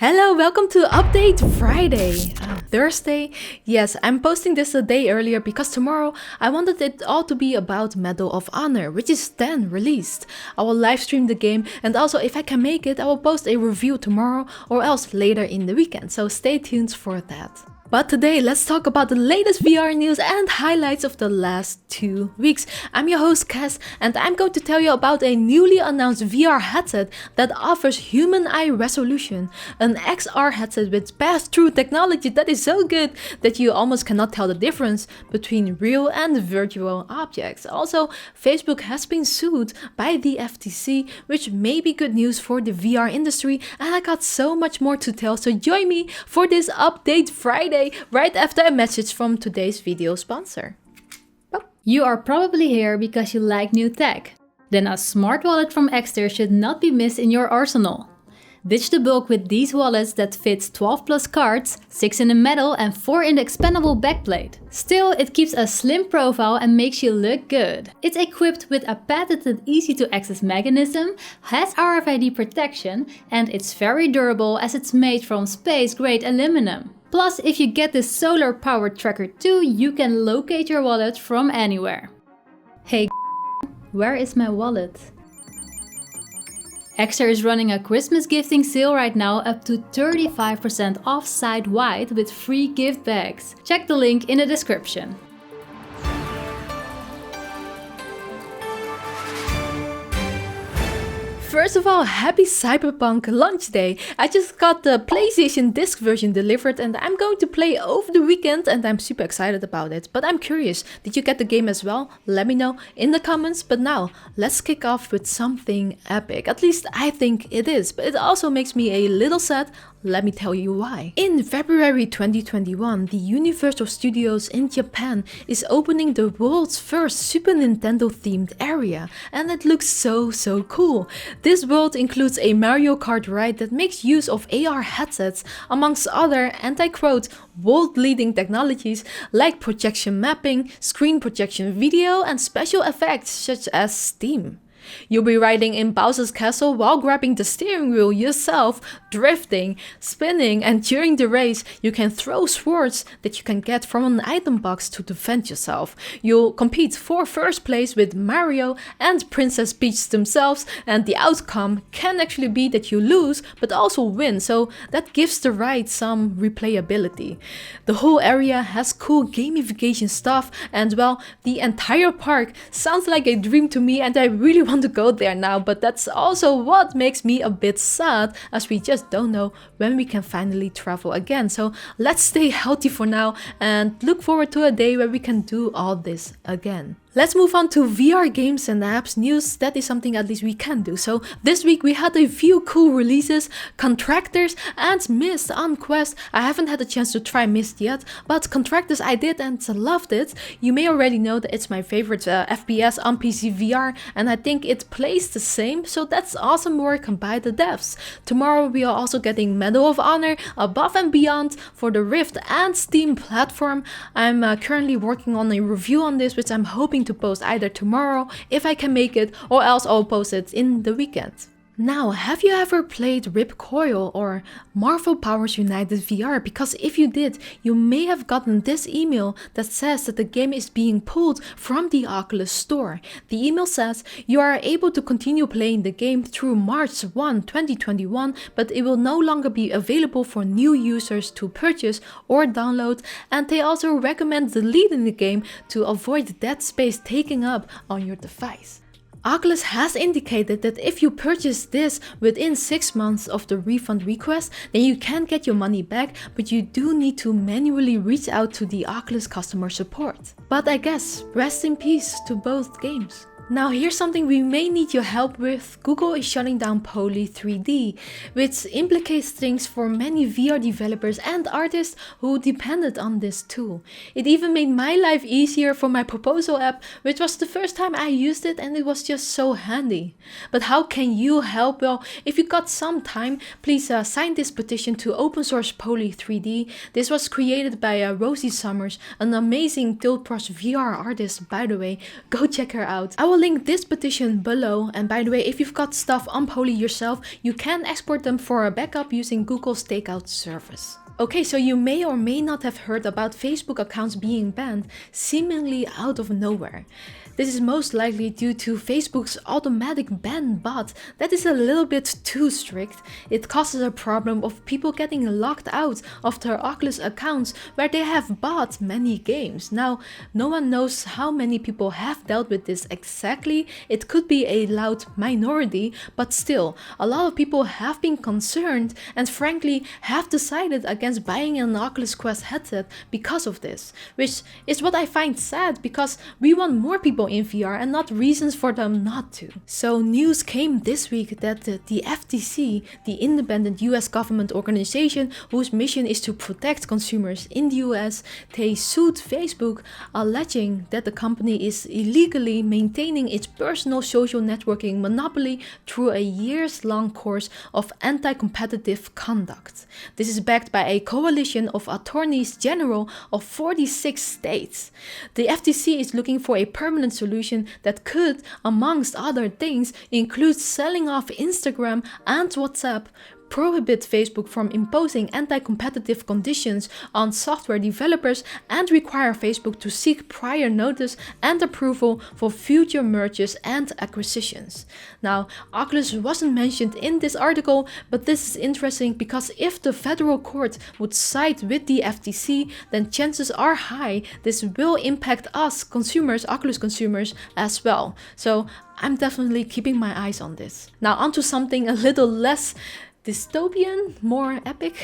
Hello, welcome to Update Friday. Thursday. Yes, I'm posting this a day earlier because tomorrow I wanted it all to be about Medal of Honor, which is then released. I will live stream the game, and also if I can make it, I will post a review tomorrow or else later in the weekend, so stay tuned for that. But today, let's talk about the latest VR news and highlights of the last 2 weeks. I'm your host Cass, and I'm going to tell you about a newly announced VR headset that offers human eye resolution, an XR headset with pass-through technology that is so good that you almost cannot tell the difference between real and virtual objects. Also, Facebook has been sued by the FTC, which may be good news for the VR industry, and I got so much more to tell, so join me for this Update Friday right after a message from today's video sponsor. You are probably here because you like new tech. Then a smart wallet from Exter should not be missed in your arsenal. Ditch the bulk with these wallets that fits 12 plus cards, 6 in the metal and 4 in the expandable backplate. Still, it keeps a slim profile and makes you look good. It's equipped with a patented easy to access mechanism, has RFID protection, and it's very durable as it's made from space grade aluminum. Plus, if you get this solar powered tracker too, you can locate your wallet from anywhere. Hey, where is my wallet? Exter is running a Christmas gifting sale right now up to 35% off site-wide with free gift bags. Check the link in the description. First of all, happy Cyberpunk launch day! I just got the PlayStation disc version delivered and I'm going to play over the weekend and I'm super excited about it. But I'm curious, did you get the game as well? Let me know in the comments. But now, let's kick off with something epic. At least I think it is, but it also makes me a little sad. Let me tell you why. In February 2021, the Universal Studios in Japan is opening the world's first Super Nintendo themed area, and it looks so cool. This world includes a Mario Kart ride that makes use of AR headsets, amongst other, and I quote, world-leading technologies like projection mapping, screen projection video, and special effects such as steam. You'll be riding in Bowser's castle while grabbing the steering wheel yourself, drifting, spinning, and during the race you can throw swords that you can get from an item box to defend yourself. You'll compete for first place with Mario and Princess Peach themselves, and the outcome can actually be that you lose but also win, so that gives the ride some replayability. The whole area has cool gamification stuff, and well, the entire park sounds like a dream to me and I really want to go there now, but that's also what makes me a bit sad, as we just don't know when we can finally travel again. So let's stay healthy for now and look forward to a day where we can do all this again. Let's move on to VR games and apps news. That is something at least we can do. So this week we had a few cool releases, Contractors and Myst on Quest. I haven't had a chance to try Myst yet, but Contractors I did and loved it. You may already know that it's my favorite FPS on PC VR, and I think it plays the same, so that's awesome work by the devs. Tomorrow we are also getting Medal of Honor Above and Beyond for the Rift and Steam platform. I'm currently working on a review on this, which I'm hoping to post either tomorrow if I can make it, or else I'll post it in the weekend. Now, have you ever played Rip Coil or Marvel Powers United VR? Because if you did, you may have gotten this email that says that the game is being pulled from the Oculus store. The email says you are able to continue playing the game through March 1, 2021, but it will no longer be available for new users to purchase or download, and they also recommend deleting the game to avoid dead space taking up on your device. Oculus has indicated that if you purchase this within 6 months of the refund request, then you can get your money back, but you do need to manually reach out to the Oculus customer support. But I guess, rest in peace to both games. Now here's something we may need your help with. Google is shutting down Poly 3D, which implicates things for many VR developers and artists who depended on this tool. It even made my life easier for my proposal app, which was the first time I used it and it was just so handy. But how can you help? Well, if you got some time, please sign this petition to open source Poly 3D. This was created by Rosie Summers, an amazing tilt brush VR artist, by the way. Go check her out. I will will link this petition below, and by the way, if you've got stuff on Poly yourself, you can export them for a backup using Google's takeout service. Okay, so you may or may not have heard about Facebook accounts being banned seemingly out of nowhere. This is most likely due to Facebook's automatic ban bot that is a little bit too strict. It causes a problem of people getting locked out of their Oculus accounts where they have bought many games. Now, no one knows how many people have dealt with this exactly. It could be a loud minority, but still, a lot of people have been concerned and frankly have decided against buying an Oculus Quest headset because of this, which is what I find sad because we want more people in VR and not reasons for them not to. So news came this week that the FTC, the independent US government organization whose mission is to protect consumers in the US, they sued Facebook alleging that the company is illegally maintaining its personal social networking monopoly through a years-long course of anti-competitive conduct. This is backed by a coalition of attorneys general of 46 states. The FTC is looking for a permanent solution that could, amongst other things, include selling off Instagram and WhatsApp, prohibit Facebook from imposing anti-competitive conditions on software developers, and require Facebook to seek prior notice and approval for future mergers and acquisitions. Now, Oculus wasn't mentioned in this article, but this is interesting because if the federal court would side with the FTC, then chances are high this will impact us consumers, Oculus consumers as well. So I'm definitely keeping my eyes on this. Now onto something a little less dystopian, more epic.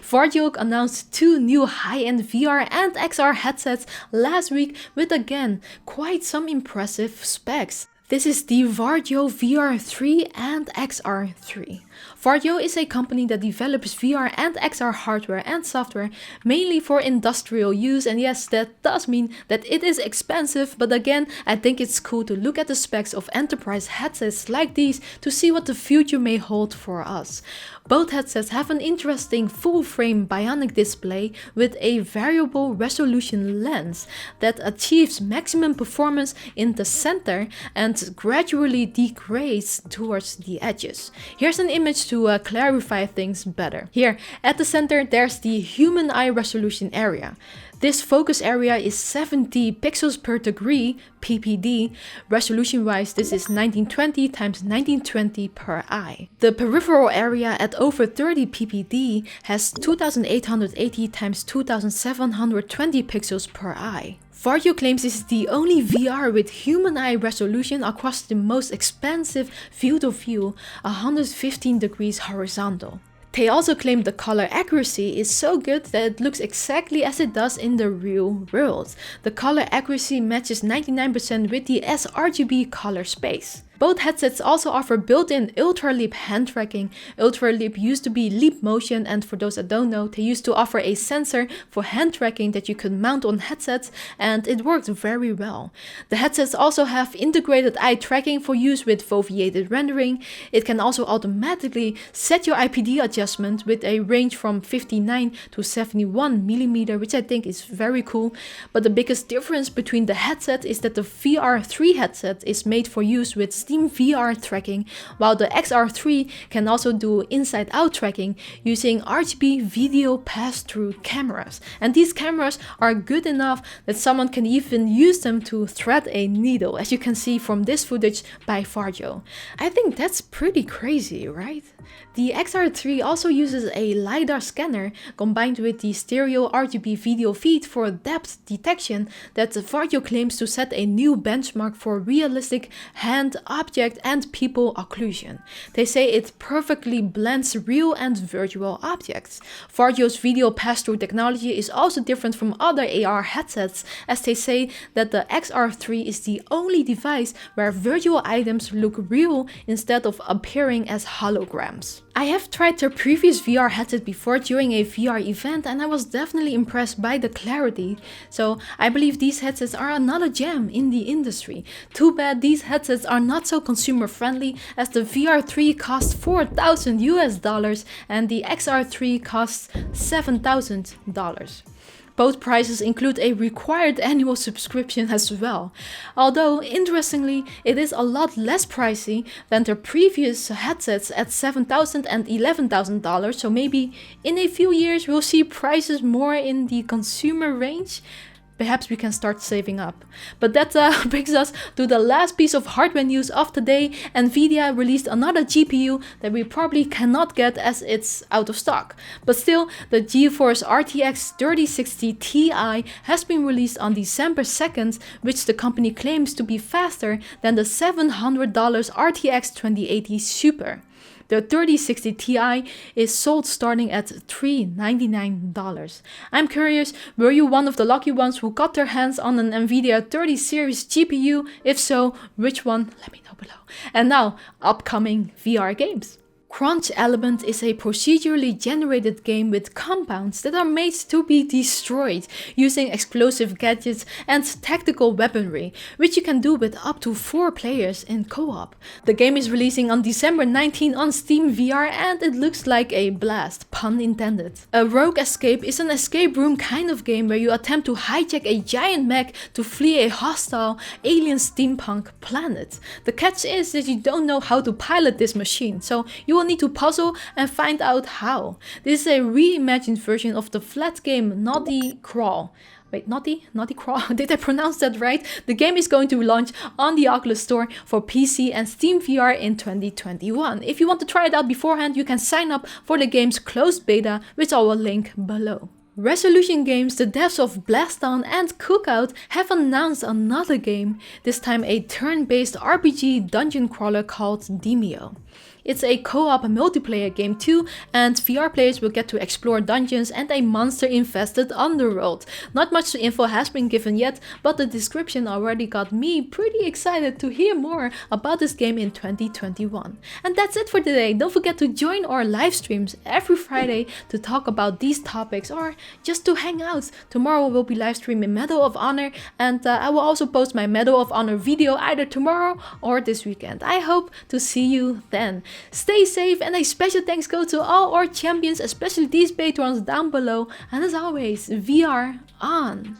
Varjo announced 2 new high-end VR and XR headsets last week with again quite some impressive specs. This is the Varjo VR3 and XR3. Varjo is a company that develops VR and XR hardware and software mainly for industrial use, and yes, that does mean that it is expensive, but again, I think it's cool to look at the specs of enterprise headsets like these to see what the future may hold for us. Both headsets have an interesting full-frame bionic display with a variable resolution lens that achieves maximum performance in the center and gradually degrades towards the edges. Here's an image to clarify things better. Here, at the center, there's the human eye resolution area. This focus area is 70 pixels per degree, ppd. Resolution-wise, this is 1920 x 1920 per eye. The peripheral area at over 30 ppd has 2880 x 2720 pixels per eye. Varjo claims this is the only VR with human eye resolution across the most expansive field of view, 115 degrees horizontal. They also claim the color accuracy is so good that it looks exactly as it does in the real world. The color accuracy matches 99% with the sRGB color space. Both headsets also offer built-in ultra-leap hand tracking. Ultra-leap used to be leap motion, and for those that don't know, they used to offer a sensor for hand tracking that you could mount on headsets, and it worked very well. The headsets also have integrated eye tracking for use with foveated rendering. It can also automatically set your IPD adjustment with a range from 59 to 71 mm, which I think is very cool. But the biggest difference between the headset is that the VR3 headset is made for use with Steam VR tracking, while the XR3 can also do inside-out tracking using RGB video pass-through cameras. And these cameras are good enough that someone can even use them to thread a needle, as you can see from this footage by Varjo. I think that's pretty crazy, right? The XR3 also uses a LiDAR scanner combined with the stereo RGB video feed for depth detection that Varjo claims to set a new benchmark for realistic hand, object and people occlusion. They say it perfectly blends real and virtual objects. Varjo's video pass-through technology is also different from other AR headsets, as they say that the XR3 is the only device where virtual items look real instead of appearing as holograms. I have tried their previous VR headset before during a VR event, and I was definitely impressed by the clarity. So I believe these headsets are another gem in the industry. Too bad these headsets are not so consumer friendly, as the VR3 costs $4,000 US and the XR3 costs $7,000. Both prices include a required annual subscription as well. Although, interestingly, it is a lot less pricey than their previous headsets at $7,000 and $11,000, so maybe in a few years we'll see prices more in the consumer range. Perhaps we can start saving up. But that brings us to the last piece of hardware news of the day. NVIDIA released another GPU that we probably cannot get as it's out of stock. But still, the Geforce RTX 3060 Ti has been released on December 2nd, which the company claims to be faster than the $700 RTX 2080 Super. The 3060 Ti is sold starting at $399. I'm curious, were you one of the lucky ones who got their hands on an NVIDIA 30 series GPU? If so, which one? Let me know below. And now, upcoming VR games. Crunch Element is a procedurally generated game with compounds that are made to be destroyed using explosive gadgets and tactical weaponry, which you can do with up to 4 players in co-op. The game is releasing on December 19 on Steam VR and it looks like a blast, pun intended. A Rogue Escape is an escape room kind of game where you attempt to hijack a giant mech to flee a hostile alien steampunk planet. The catch is that you don't know how to pilot this machine, so you will need to puzzle and find out how. This is a reimagined version of the flat game Naughty Crawl. Wait, Naughty Crawl? Did I pronounce that right? The game is going to launch on the Oculus Store for PC and Steam VR in 2021. If you want to try it out beforehand, you can sign up for the game's closed beta, which I will link below. Resolution Games, the devs of Blast Down and Cookout, have announced another game, this time a turn-based RPG dungeon crawler called Demio. It's a co-op multiplayer game too, and VR players will get to explore dungeons and a monster-infested underworld. Not much info has been given yet, but the description already got me pretty excited to hear more about this game in 2021. And that's it for today. Don't forget to join our live streams every Friday to talk about these topics or just to hang out. Tomorrow we'll be live streaming Medal of Honor, and I will also post my Medal of Honor video either tomorrow or this weekend. I hope to see you then. Stay safe, and a special thanks go to all our champions, especially these patrons down below. And as always, VR on!